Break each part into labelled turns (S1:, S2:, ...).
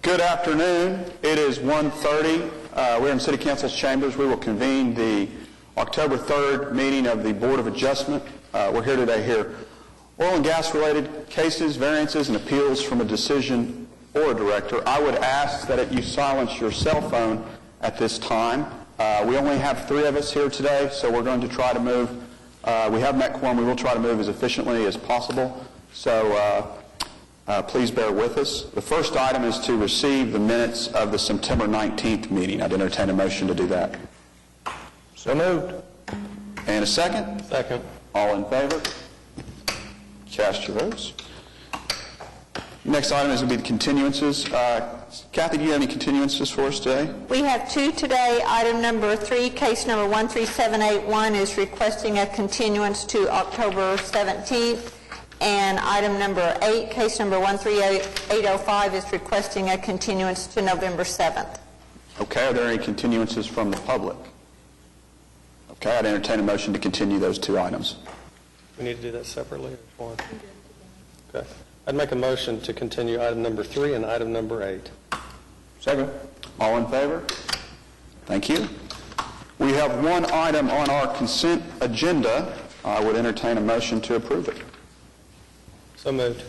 S1: Good afternoon. It is 1:30. We're in City Council's chambers. We will convene the October 3rd meeting of the Board of Adjustment. We're here today to hear oil and gas-related cases, variances, and appeals from a decision or a director. I would ask that you silence your cell phone at this time. We only have 3 of us here today, so we're going to try to move. We have met quorum. We will try to move as efficiently as possible. So please bear with us. The first item is to receive the minutes of the September 19th meeting. I'd entertain a motion to do that.
S2: So moved.
S1: And a second?
S2: Second.
S1: All in favor? Cast your votes. Next item is going to be the continuances. Kathy, do you have any continuances for us today?
S3: We have 2 today. Item number 3, case number 13781 is requesting a continuance to October 17th. And item number 8, case number 13805 is requesting a continuance to November 7th.
S1: Okay, are there any continuances from the public? Okay, I'd entertain a motion to continue those 2 items.
S2: We need to do that separately or one? Okay. I'd make a motion to continue item number 3 and item number 8.
S1: Second. All in favor? Thank you. We have 1 item on our consent agenda. I would entertain a motion to approve it.
S2: So moved.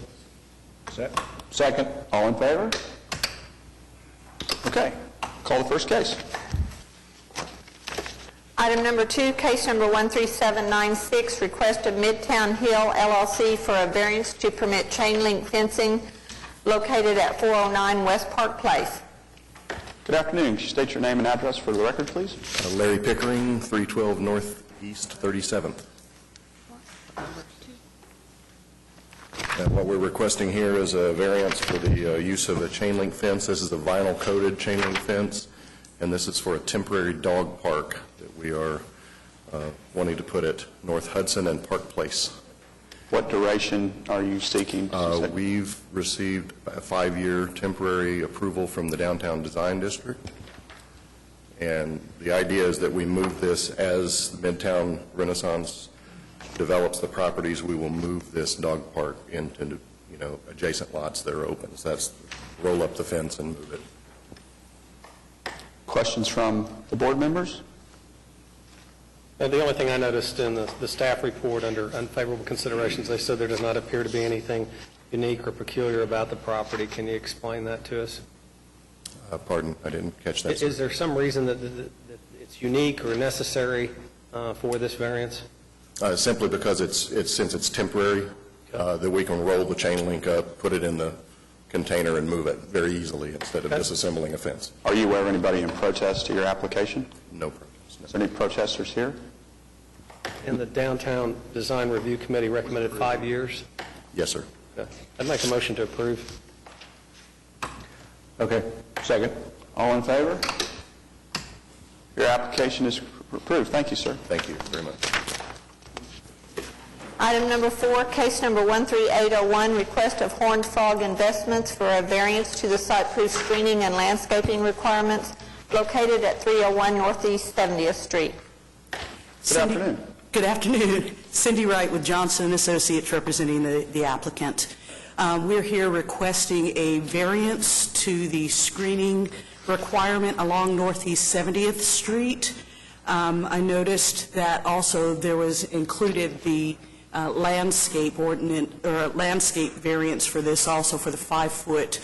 S1: Second. All in favor? Okay. Call the first case.
S3: Item number 2, case number 13796, request of Midtown Hill LLC for a variance to permit chain link fencing located at 409 West Park Place.
S1: Good afternoon. Could you state your name and address for the record, please?
S4: Larry Pickering, 312 Northeast 37th. And what we're requesting here is a variance for the use of a chain link fence. This is a vinyl coated chain link fence, and this is for a temporary dog park that we are wanting to put at North Hudson and Park Place.
S1: What duration are you seeking?
S4: We've received a 5-year temporary approval from the Downtown Design District, and the idea is that we move this as Midtown Renaissance develops the properties. We will move this dog park into adjacent lots that are open. So that's roll up the fence and move it.
S1: Questions from the board members?
S2: The only thing I noticed in the staff report under unfavorable considerations, they said there does not appear to be anything unique or peculiar about the property. Can you explain that to us?
S4: Pardon, I didn't catch that.
S2: Is there some reason that it's unique or necessary for this variance?
S4: Simply because since it's temporary, that we can roll the chain link up, put it in the container, and move it very easily instead of disassembling a fence.
S1: Are you aware of anybody in protest to your application?
S4: No protest. No.
S1: Is there any protesters here?
S2: And the Downtown Design Review Committee recommended 5 years?
S4: Yes, sir.
S2: Okay. I'd make a motion to approve.
S1: Okay. Second. All in favor? Your application is approved. Thank you, sir.
S4: Thank you very much.
S3: Item number 4, case number 13801, request of Horned Frog Investments for a variance to the site-proof screening and landscaping requirements located at 301 Northeast 70th Street.
S1: Good afternoon.
S5: Good afternoon. Cindy Wright with Johnson & Associates representing the applicant. We're here requesting a variance to the screening requirement along Northeast 70th Street. I noticed that also there was included the landscape ordinance or landscape variance for this, also for the 5-foot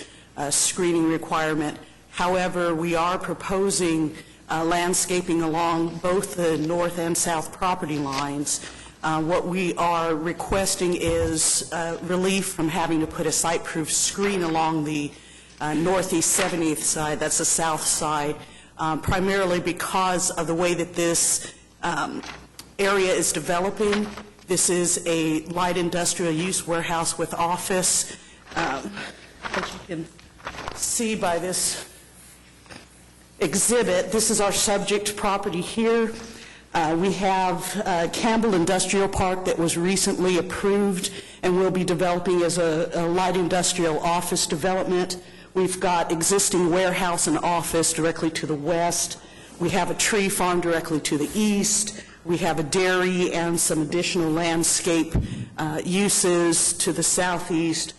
S5: screening requirement. However, we are proposing landscaping along both the north and south property lines. What we are requesting is relief from having to put a site-proof screen along the northeast 70th side, that's the south side, primarily because of the way that this area is developing. This is a light industrial use warehouse with office. As you can see by this exhibit, this is our subject property here. We have Campbell Industrial Park that was recently approved and will be developing as a light industrial office development. We've got existing warehouse and office directly to the west. We have a tree farm directly to the east. We have a dairy and some additional landscape uses to the southeast.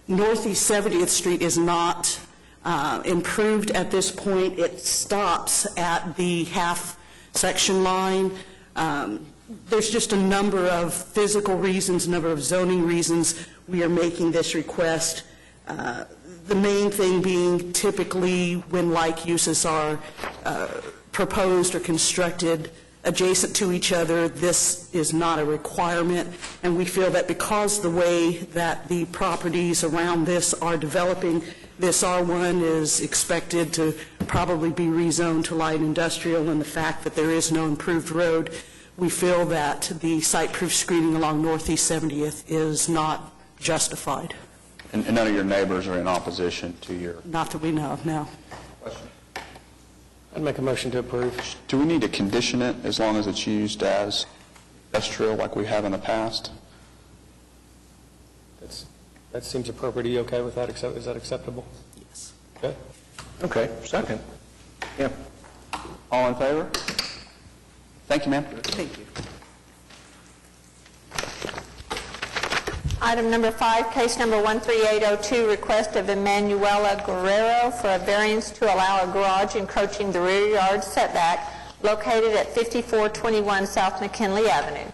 S5: Northeast 70th Street is not improved at this point. It stops at the half-section line. There's just a number of physical reasons, a number of zoning reasons we are making this request. The main thing being typically when like uses are proposed or constructed adjacent to each other, this is not a requirement, and we feel that because the way that the properties around this are developing, this R1 is expected to probably be rezoned to light industrial, and the fact that there is no improved road, we feel that the site-proof screening along Northeast 70th is not justified.
S1: And none of your neighbors are in opposition to your...
S5: Not that we know of, no.
S2: I'd make a motion to approve.
S1: Do we need to condition it as long as it's used as industrial like we have in the past?
S2: That seems appropriate. Are you okay with that? Is that acceptable?
S5: Yes.
S2: Okay.
S6: Okay, second. Yeah.
S1: All in favor? Thank you, ma'am.
S5: Thank you.
S3: Item number 5, case number 13802, request of Emanuela Guerrero for a variance to allow a garage encroaching the rear yard setback located at 5421 South McKinley Avenue.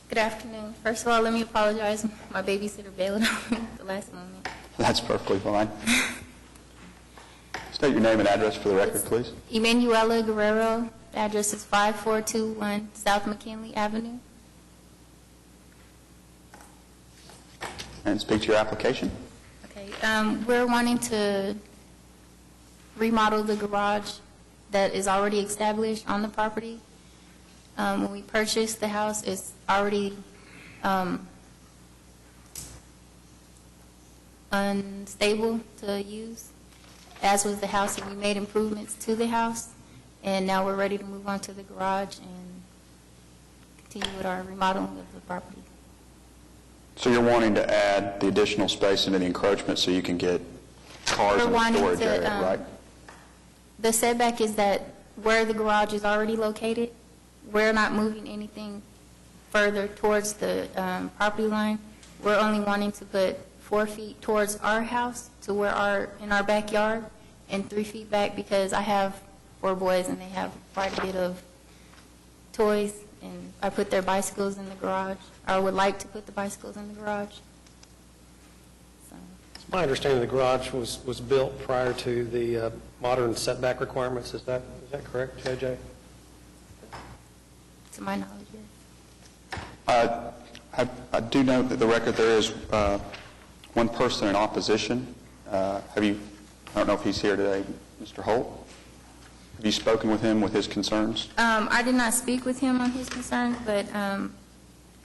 S7: Good afternoon. First of all, let me apologize. My babysitter bailed on me at the last moment.
S1: That's perfectly fine. State your name and address for the record, please.
S7: Emanuela Guerrero. The address is 5421 South McKinley Avenue.
S1: And speak to your application.
S7: Okay. We're wanting to remodel the garage that is already established on the property. When we purchased the house, it's already unstable to use, as was the house, and we made improvements to the house, and now we're ready to move on to the garage and continue with our remodeling of the property.
S1: So you're wanting to add the additional space into the encroachment so you can get cars in the storage area, right?
S7: The setback is that where the garage is already located, we're not moving anything further towards the property line. We're only wanting to put 4 feet towards our house to where in our backyard, and 3 feet back because I have 4 boys and they have quite a bit of toys, and I put their bicycles in the garage. I would like to put the bicycles in the garage. So,
S2: It's my understanding the garage was built prior to the modern setback requirements. Is that correct, JJ?
S7: to my knowledge, yes.
S1: I do know that the record there is one person in opposition. I don't know if he's here today, Mr. Holt. Have you spoken with him with his concerns?
S7: I did not speak with him on his concerns, but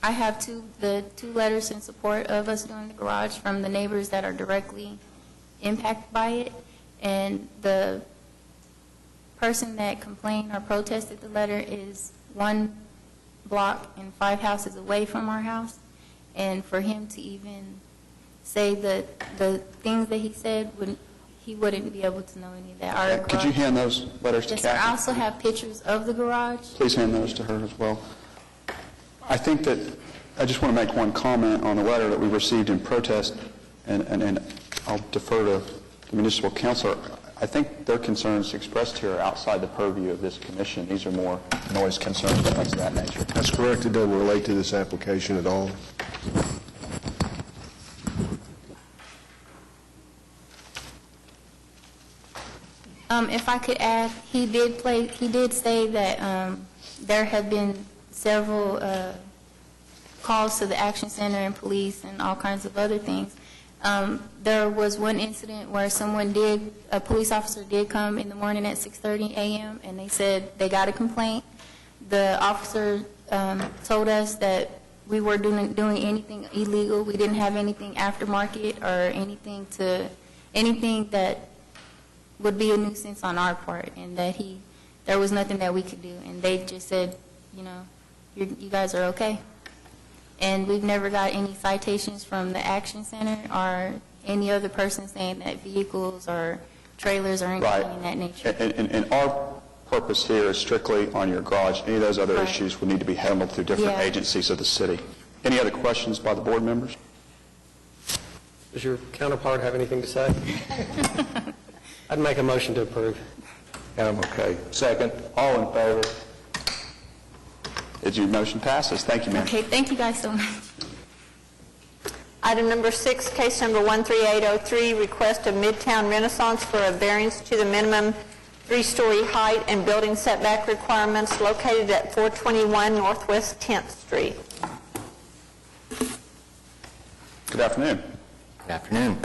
S7: I have the two letters in support of us doing the garage from the neighbors that are directly impacted by it, and the person that complained or protested the letter is 1 block and 5 houses away from our house, and for him to even say that the things that he said, he wouldn't be able to know any of that. Our
S1: Could you
S7: garage-
S1: hand those letters to
S7: Yes, sir. I
S1: Kathy?
S7: also have pictures of the garage.
S1: Please hand those to her as well. I think that, I just want to make one comment on the letter that we received in protest, and I'll defer to the municipal councilor. I think their concerns expressed here are outside the purview of this commission. These are more noise concerns and things of that nature.
S6: That's correct. It doesn't relate to this application at all.
S7: If I could add, he did say that there have been several calls to the Action Center and police and all kinds of other things. There was one incident where a police officer did come in the morning at 6:30 a.m. and they said they got a complaint. The officer told us that we were doing anything illegal. We didn't have anything aftermarket or anything that would be a nuisance on our part, and that there was nothing that we could do. And they just said, you guys are okay. And we've never got any citations from the Action Center or any other person saying that vehicles or trailers or anything in that nature.
S1: And purpose here is strictly on your garage. Any of those other
S7: Right.
S1: issues would need to be handled through different
S7: Yeah.
S1: agencies of the city. Any other questions by the board members?
S2: Does your counterpart have anything to say? I'd make a motion to approve.
S6: I'm okay. Second. All in favor?
S1: Your motion passes. Thank you, ma'am.
S7: Okay, thank you guys so much.
S3: Item number 6, case number 13803, request of Midtown Renaissance for a variance to the minimum 3-story height and building setback requirements located at 421 Northwest 10th Street.
S1: Good afternoon.
S8: Good afternoon.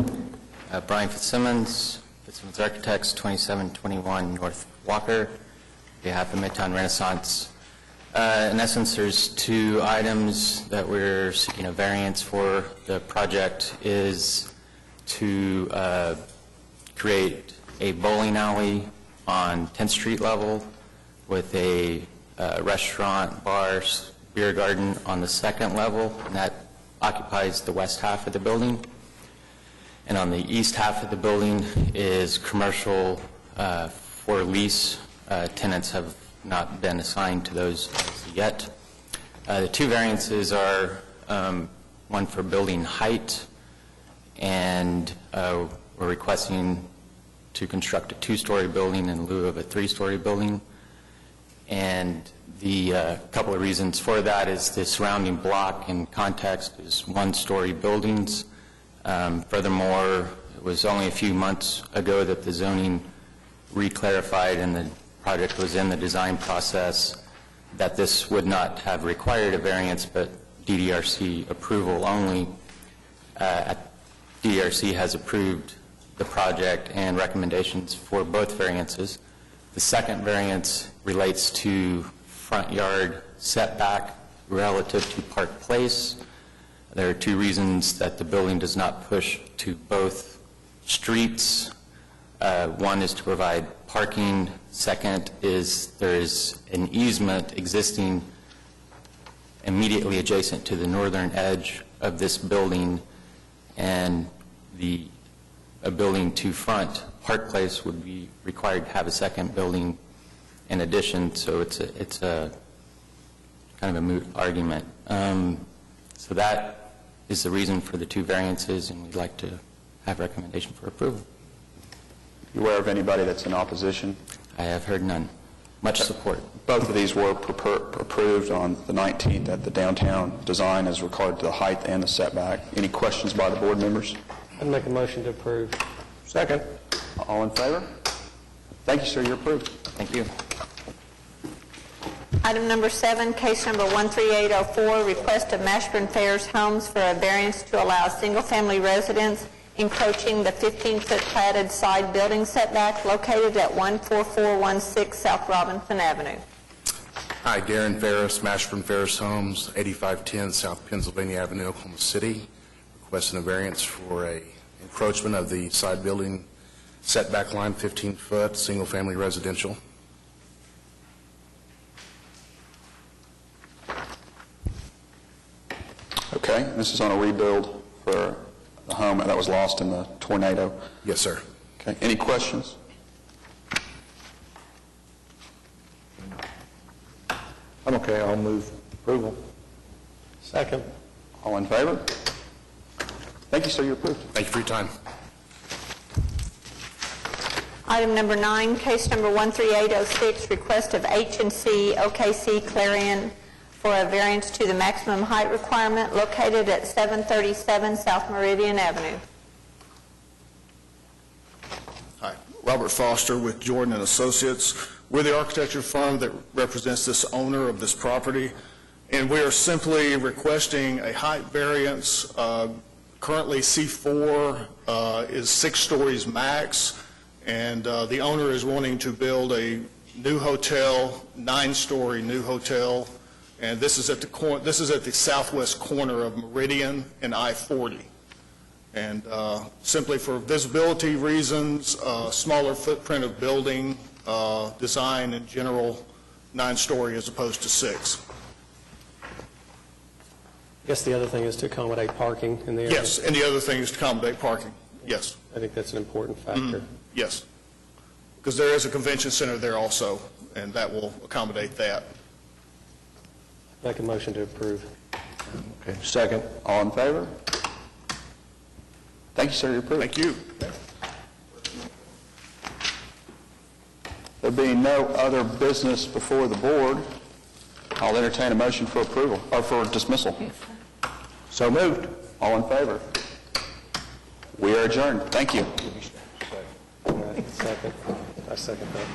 S8: Brian Fitzsimmons, Fitzsimmons Architects, 2721 North Walker, on behalf of Midtown Renaissance. In essence, there's 2 items that we're seeking a variance for. The project is to create a bowling alley on 10th Street level with a restaurant, bars, beer garden on the 2nd level, and that occupies the west half of the building. And on the east half of the building is commercial for lease. Tenants have not been assigned to those yet. The 2 variances are one for building height, and we're requesting to construct a 2-story building in lieu of a 3-story building. And the couple of reasons for that is the surrounding block in context is 1-story buildings. Furthermore, it was only a few months ago that the zoning reclarified and the project was in the design process that this would not have required a variance, but DDRC approval only. DDRC has approved the project and recommendations for both variances. The second variance relates to front yard setback relative to Park Place. There are 2 reasons that the building does not push to both streets. One is to provide parking. Second is there is an easement existing immediately adjacent to the northern edge of this building, and a building to front Park Place would be required to have a second building in addition, so it's a kind of a moot argument. So that is the reason for the 2 variances, and we'd like to have recommendation for approval.
S1: You aware of anybody that's in opposition?
S8: I have heard none. Much support.
S1: Both of these were approved on the 19th at the downtown design as regard to the height and the setback. Any questions by the board members?
S2: I'd make a motion to approve.
S6: Second.
S1: All in favor? Thank you, sir. You're approved.
S8: Thank you.
S3: Item number 7, case number 13804, request of Mashburn Fairs Homes for a variance to allow single-family residents encroaching the 15-foot platted side building setback located at 14416 South Robinson Avenue.
S9: Hi, Darren Ferris, Mashburn Ferris Homes, 8510 South Pennsylvania Avenue, Oklahoma City. Requesting a variance for a encroachment of the side building setback line, 15-foot, single-family residential.
S1: Okay, this is on a rebuild for the home that was lost in the tornado.
S9: Yes, sir.
S1: Okay, any questions?
S6: I'm okay. I'll move approval.
S2: Second.
S1: All in favor? Thank you, sir. You're approved.
S9: Thank you for your time.
S3: Item number 9, case number 13806, request of H&C OKC Clarion for a variance to the maximum height requirement located at 737 South Meridian Avenue.
S10: Hi, Robert Foster with Jordan and Associates. We're the architecture firm that represents this owner of this property, and we are simply requesting a height variance. Currently, C4 is 6 stories max, and the owner is wanting to build a new hotel, 9-story new hotel, and this is at the southwest corner of Meridian and I-40. And simply for visibility reasons, smaller footprint of building, design in general, 9-story as opposed to 6.
S2: I guess the other thing is to accommodate parking in the area.
S10: Yes, and the other thing is to accommodate parking. Yes,
S2: I think that's an important factor.
S10: yes. Because there is a convention center there also and that will accommodate that.
S2: Make a motion to approve.
S6: Okay, second.
S1: All in favor? Thank you, sir. You're approved.
S10: Thank you.
S1: There being no other business before the board, I'll entertain a motion for approval, or for dismissal.
S6: So moved.
S1: All in favor? We are adjourned. Thank you.
S2: Second. I second that.